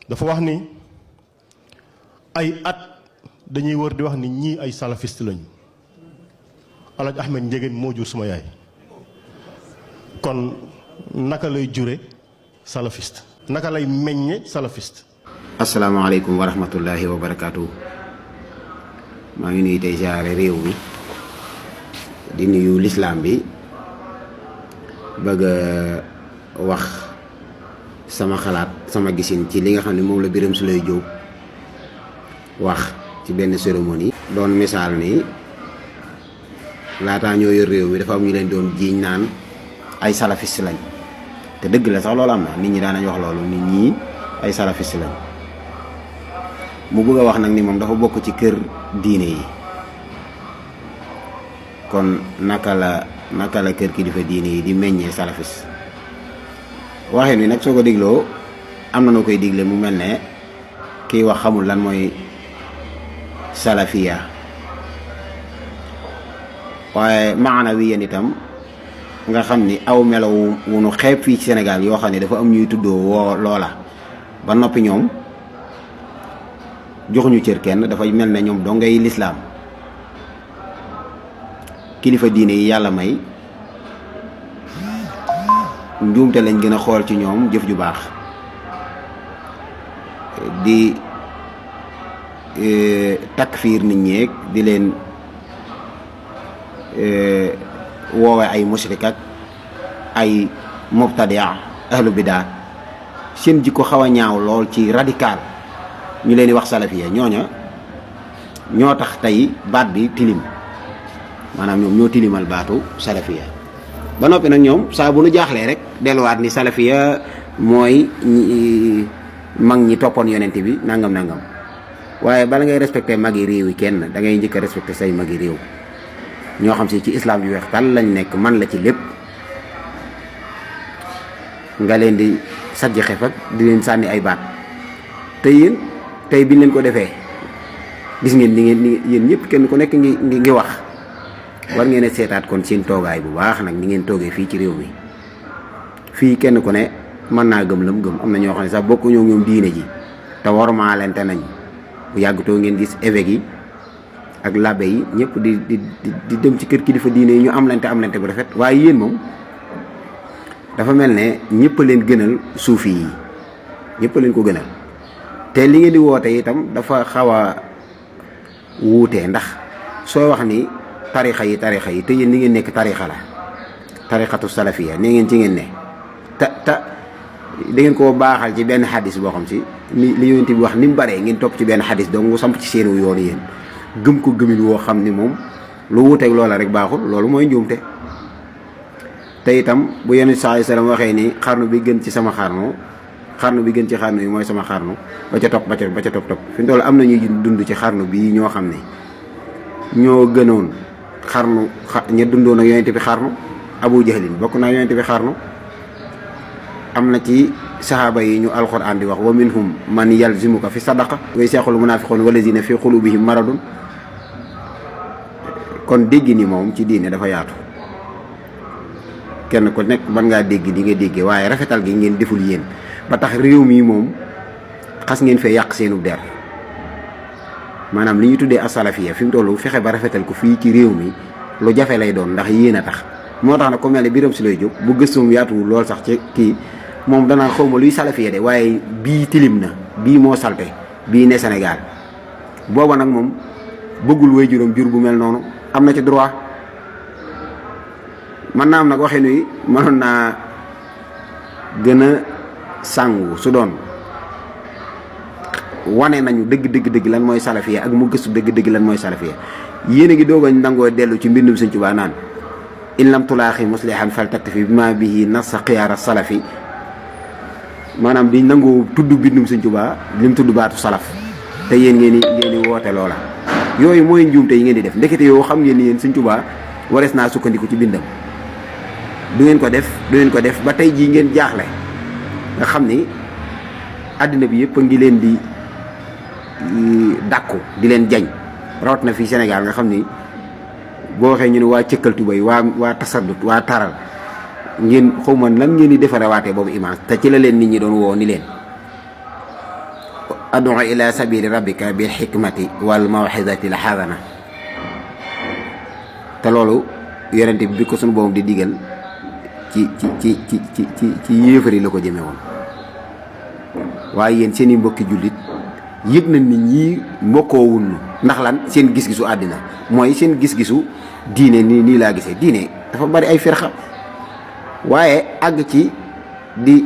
dafa wax ni ay at dañuy wër di wax ni ñii ay salafiste lañu. Alaaji Ahmed Ndiéguène moo jur suma yaay kon naka lay jure salafiste naka lay meññe salafiste. asalaamaaleykum wa rahmatullahi wa barakaatu. maa ngi nuyu tey jaare réew mi di nuyu lislaam bi bëgg a wax sama xalaat sama gisin ci li nga xam ne moom la Birame Souleye Diop wax ci benn cérémonie. doon misaal ni laataa ñoo yor réew mi dafa am ñu leen doon jiiñ naan ay salafiste lañ te dëgg la sax loolu am na nit ñi daan nañ wax loolu nit ñi ay salafiste lañ. mu bëgg a wax nag ni moom dafa bokk ci kër diine yi kon naka la kër kilifa diine yi di meññee salafis waxin wi nag soo ko digloo am na noo koy digle mu mel ne kiy wax xamul lan mooy salafiya waaye maana wi yéen itam nga xam ni aw melaw wu nu xeeb fii ci Sénégal yoo xam ne dafa am ñuy tuddoo woo loola ba noppi ñoom joxuñu cër kenn dafay mel ne ñoom doo ngay lislaam kilifa diine yi yàlla may njuumte lañ gën a xool ci ñoom jëf ju baax di takfiir nit ñeeg di leen woowe ay mushrik ak ay mubtadia ahlu bidaa seen jikko xaw a ñaaw lool ci radical ñu leen di wax salafiya ñooña ñoo tax tey baat bi tilim maanaam ñoom ñoo tilimal baatu salafiya ba noppi nag ñoom saa bu nu jaaxlee rek delluwaat ni salafiya mooy mag ñi toppoon yonent bi nangam waaye bala ngay respecté magi réew yi kenn da ngay njëkk a respecté say magi réew ñoo xam si ci islam yu weex tal lañ nekk man la ci lépp nga leen di sajj xef ak di leen sànni ay baat te yéen tey biñ leen ko defee gis ngeen ni yéen ñëpp kenn ku nekk ngi wax war ngeen a seetaat kon seen toogaay bu baax nag ni ngeen toogee fii ci réew mi fii kenn ku ne mën naa gëm lam gëm am na ñoo xam ne sax bokkuñoo ñoom diine ji te warmaalente nañ bu yàggutoo ngeen gis évêque yi ak labbe yi ñëpp di dem ci kër kilifa diine yi ñu am lante bu rafet waaye yéen moom dafa mel ne ñëpp a leen gënal suufi yi ñëpp a leen ko gënal te li ngeen di woote itam dafa xaw a wuutee ndax soo wax ni tarixa yi te yéen li ngeen nekk tarixa la tarixatu salafiya ne ngeen ci ngeen ne te da ngeen koo baaxal ci benn xadis boo xam si li yonent bi wax ni mu baree ngeen topp ci benn xadis donc mu samp ci seenu yoonu yéen gëm ko gëmin woo xam ni moom lu wuuteeg loola rek baaxul loolu mooy njuumte. te itam bu yonent sallallahu alayhi wasallam waxee ni xarnu bi gën ci sama xarnu bi gën ci xarnu yi mooy sama xarnu ba ca topp fi mu toll am na ñuy dund ci xarnu bii ñoo xam ne ñoo gënoon xarnu ña dundoon ak yonent bi xarnu Abu Jahlin bokk naa yonent bi xarnu am na ci saxaaba yi ñu alxuraan di wax wa minhum man yalzimuka fi sadaqa wa yasaqul munafiqun walazina fi qulubihim maradun kon dégg ni moom ci diine dafa yaatu kenn ku nekk mën ngaa dégg di nga déggee waaye rafetal gi ngeen deful yéen ba tax réew mi moom xas ngeen fee yàq seenu der maanaam li ñu tuddee asalafiya fi mu toll fexe ba rafetal ko fii ci réew mi lu jafe lay doon ndax yéen a tax moo tax nag ku mel ne Birame Souleye Diop bu gëstoom yaatuwul lool sax ci kii moom danaa xawma luy salafiya de waaye bii tilim na bii moo salte bii ne Sénégal booba nag moom bëggul way juróom jur bu mel noonu am na ci droit man naa am nag waxee nuy mënoon naa gën a sàngu su doon wane nañu dëgg lan mooy salafiya ak mu gëstu dëgg lan mooy salafiya yéen a ngi doog a nangoo dellu ci mbindum Sëñ Tuubaa naan in lam tulaaxi muslihan fal taktafi bi ma bihi nassa xiyaara salafi maanaam di nangoo tudd mbindum Sëñ Tuubaa li mu tudd baatu salaf te yéen ngeen di woote loola yooyu mooy njuumte yi ngeen di def ndekete yoo xam ngeen ni yéen Sëñ Tuubaa warees naa sukkandiku ci bindam du ngeen ko def ba tey jii ngeen jaaxle nga xam ni àddina bi yëpp a ngi leen di dàkku di leen jañ rawat na fii Sénégal nga xam ni boo waxee ñu ne waa cëkkal tubay waa tasaddut waa taral ngeen xaw ma lan ngeen di defarewaatee boobu image te ci la leen nit ñi doon woo ni leen adu ila sabili rabbika bil hikmati wal mawhizati al hasana te loolu yonente bi ko sunu boom di digal ci yéefari la ko jëme woon waaye yéen seen i mbokki jullit yëg nañ ni ñii mbokkoo wunnu ndax lan seen gis-gisu àddina mooy seen gis-gisu diine nii laa gisee diine dafa bari ay firxa waaye àgg ci di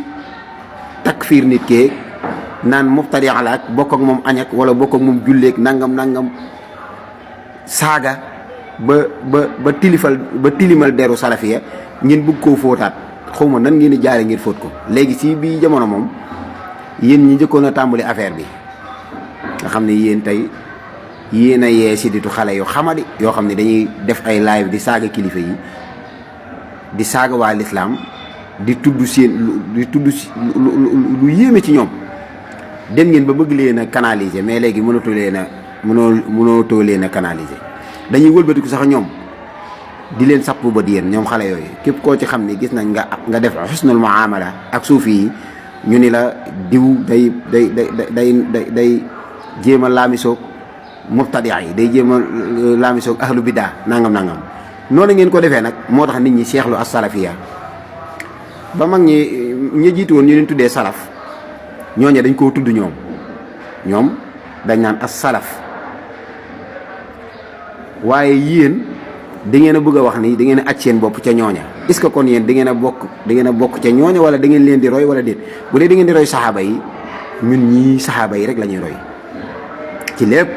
takfiir nit kee naan mubtadi alaak bokk ak moom añak wala bokk ak moom julleek nangam saaga ba tilimal deru salafiya ngeen bëgg koo fóotaat xaw ma nan ngeen di jaare ngir fóot ko léegi si bii jamono moom yéen ñi njëkkoon a tàmbali affaire bi nga xam ne yéen tey yéen a yee sidditu xale yu xamadi yoo xam ne dañuy def ay live di saaga kilifa yi di saaga waa lislaam di tudd lu yéeme ci ñoom dem ngeen ba bëgg leen a canaliser mais léegi mënatoo leen a canaliser dañuy wëlbatiku sax ñoom di leen sapp ba di yéen ñoom xale yooyu képp koo ci xam ne gis nañ nga def xusnul muamala ak suufi yi ñu ni la diw day jéem a laamisoog mubtadi yi day jéem a laamisoog ahlu bidaa nangam noonu ngeen ko defee nag moo tax nit ñi seexlu as salafiya ba mag ñi jiitu woon ñu leen tuddee salaf ñooñu dañ koo tudd ñoom dañ naan as salaf waaye yéen da ngeen a bëgg a wax ni da ngeen a aj seen bopp ca ñooña est-ce que kon yéen da ngeen a bokk ca ñooña wala da ngeen leen di roy wala déet bu dee da ngeen di roy saxaaba yi ñun ñii saxaaba yi rek la ñuy roy ci lépp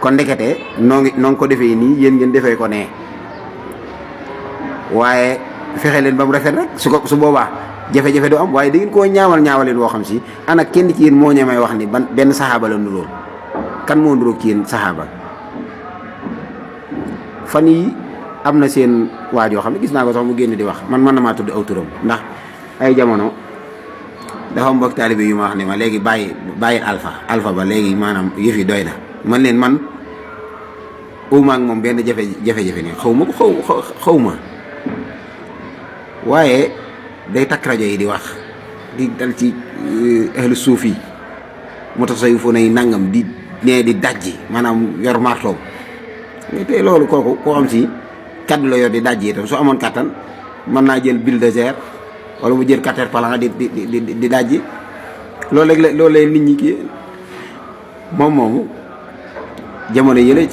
kon ndekete noo ngi ko defee nii yéen ngeen defee ko nee waaye fexe leen ba mu rafet rek su boobaa jafe-jafe du am waaye da ngeen koo ñaawaleen woo xam si ana kenn ci yéen moo ñemee wax ni benn saxaaba la nuróol kan moo nuróog ci yéen saxaaba fan yi am na seen waajoo xam ne gis naa ko sax mu génn di wax man na maa tudd aw turam ndax ay jamono dafa mbokk taalibe yu ma wax ne ma léegi bàyyi alpha ba léegi maanaam yëf yi doy na man leen man uma ak moom benn jafe-jafe ne xaw ma waaye day takk rajo yi di wax di dal ci ahlu suuf yi mutasawwifoon ay nangam di dajji maanaam yor martoom te loolu kooku koo xam si kaddu la yor di dajji itam su amoon kattan mën naa jël bulldozer wala mu jël caterpillar di dajji loolu lay nit ñi kii moomu jamono yële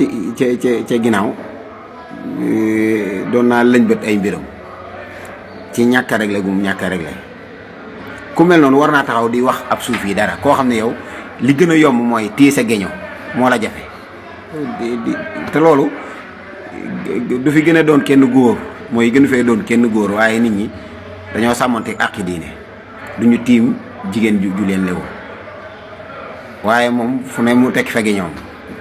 ca ginnaaw doon naa lëñ bët ay mbiram ci ñàkk a réglé gum ñàkk a réglé ku mel noonu war naa taxaw di wax ab suuf yi dara koo xam ne yow li gën a yomb mooy téye sa géño moo la jafe te loolu du fi gën a doon kenn góor mooy gën fee doon kenn góor waaye nit ñi dañoo sàmmante àqi diine duñu tiim jigéen ju leen lewu waaye moom fu ne mu teg fege ñoom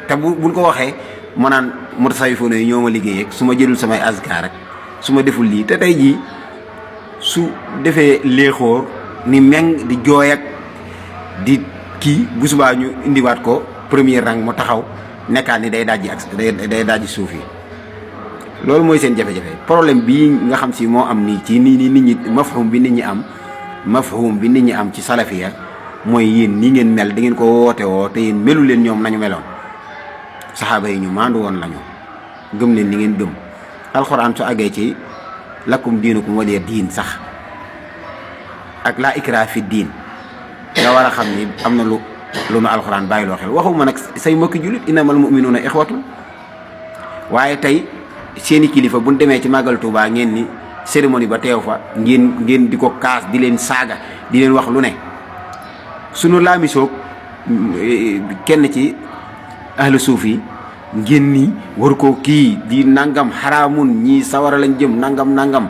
te buñ ko waxee ma naan mutasawwifoon yi ñoo ma liggéey ak su ma jëlul samay azkar rek su ma deful lii te tey jii su defee léexóor ni meng di jooy ak di kii bu subaa ñu indiwaat ko premier rang mu taxaw nekkaat ni day dajji suuf yi loolu mooy seen jafe-jafe problème bii nga xam si moo am nii ci nii nit ñi mafhum bi nit ñi am ci salafiya mooy yéen ni ngeen mel da ngeen ko woote woo te yéen melu leen ñoom nañu meloon saxaaba yi ñu maandu woon lañu gëm leen ni ngeen gëm alxuraan su àggee ci lakum diinukum waliya diin sax ak laa ikraa fi diin nga war a xam ni am na lu nu alxuraan bàyyi loo xel waxuma nag say mbokki jullit innamal mu'minuuna ixwatun waaye tey seeni kilifa buñ demee ci màggal Tuubaa ngeen ni cérémonie ba teew fa ngeen di ko kaas di leen saaga di leen wax lu ne sunu laamisoog kenn ci ahlu suuf yi ngeen ni war ko kii di nangam xaraamun ñii sawara lañ jëm nangam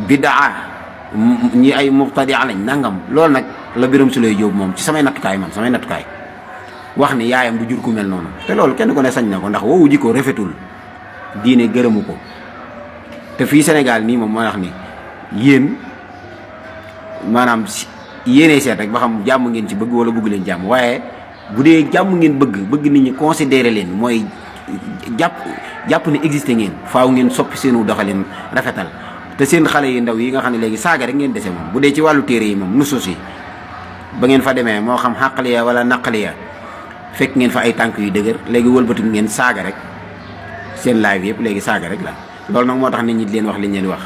bidaa ñi ay mubtadi lañ nangam loolu nag la Birame Souleye Diop moom ci samay nattukaay wax ni yaayam du jur ku mel noonu te loolu kenn ko ne sañ na ko ndax woowu jikko rafetul diine gërëmu ko te fii Sénégal nii moom moo wax ni yéen maanaam yéenay seet rek ba xam jàmm ngeen ci bëgg wala bëgg leen jàmm waaye bu dee jàmm ngeen bëgg nit ñi considérer leen mooy jàpp ni existé ngeen faaw ngeen soppi seenu doxalin rafetal te seen xale yi ndaw yi nga xam ne léegi saaga rek ngeen dese moom bu dee ci wàllu téere yi moom nusus yi ba ngeen fa demee moo xam xàqaliya wala naqaliya fekk ngeen fa ay tànk yu dëgër léegi wëlbatu ngeen saaga rek seen live yëpp léegi saaga rek la loolu nag moo tax nit ñi di leen wax liñ leen wax